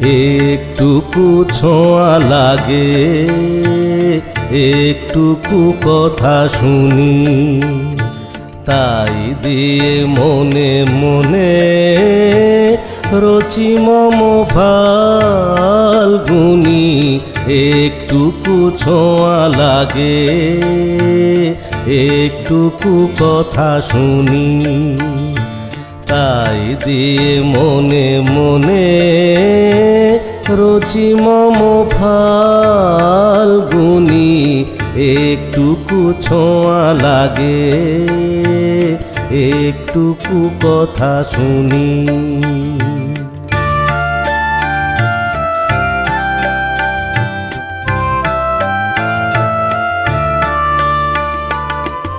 একটুকু ছোঁয়া লাগে, একটুকু কথা শুনি, তাই দিয়ে মনে মনে রচি মম ফাল্গুনি। একটুকু ছোঁয়া লাগে, একটুকু কথা শুনি, তাই দিয়ে মনে মনে রচি মম ফাল্গুনি। একটুকু ছোঁয়া লাগে, একটুকু কথা শুনি।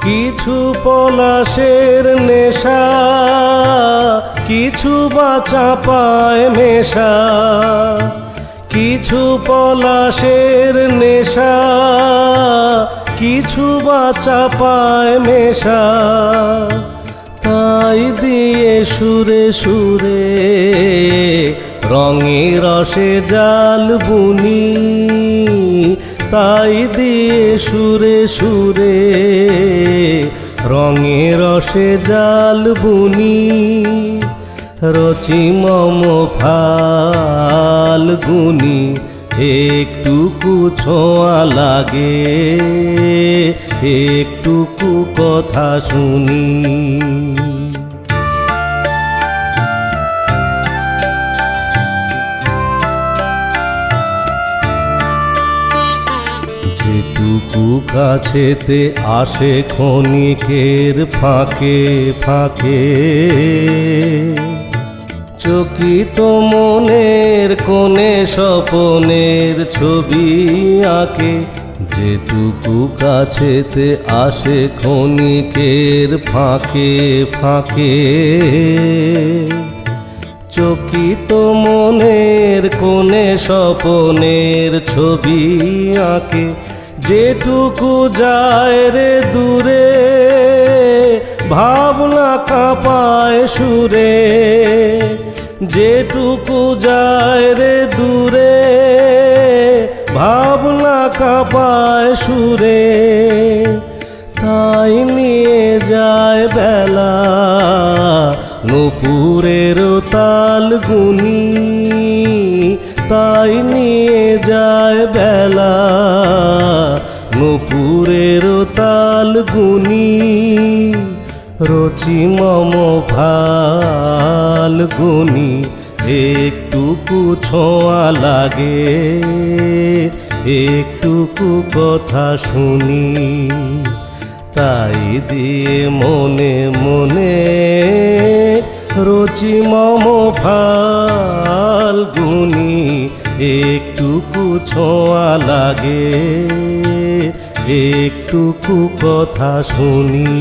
কিছু পলাশের নেশা, কিছু বা চাপায় মেশা, কিছু পলাশের নেশা, কিছু বা চাপায় মেশা, তাই দিয়ে সুরে সুরে রঙে রসে জাল বুনি, তাই দিয়ে সুরে সুরে রঙে রসে জাল বুনি। রচি মম ফাল্গুনি, একটুকু ছোঁয়া লাগে, একটুকু কথা শুনি। যেটুকু কাছেতে আসে ক্ষণিকের ফাঁকে ফাঁকে, চকিত মনের কোণে স্বপনের ছবি আঁকে। যেটুকু কাছেতে আসে ক্ষণিকের ফাঁকে ফাঁকে, চকিত মনের কোণে স্বপনের ছবি আঁকে। যেটুকু যায় রে দূরে, ভাবনা কাঁপায় সুরে, যেটুকু যায় রে দূরে, ভাবনা কাঁপায় সুরে, তাই নিয়ে যায় বেলা নূপুরের তাল গুনি, তাই নিয়ে যায় বেলা নূপুরের তাল গুনি। রচি মম ফাল্গুনি, একটুকু ছোঁয়া লাগে, একটুকু কথা শুনি, তাই দিয়ে মনে মনে রচি মম ফাল্গুনি। একটুকু ছোঁয়া লাগে, একটুকু কথা শুনি।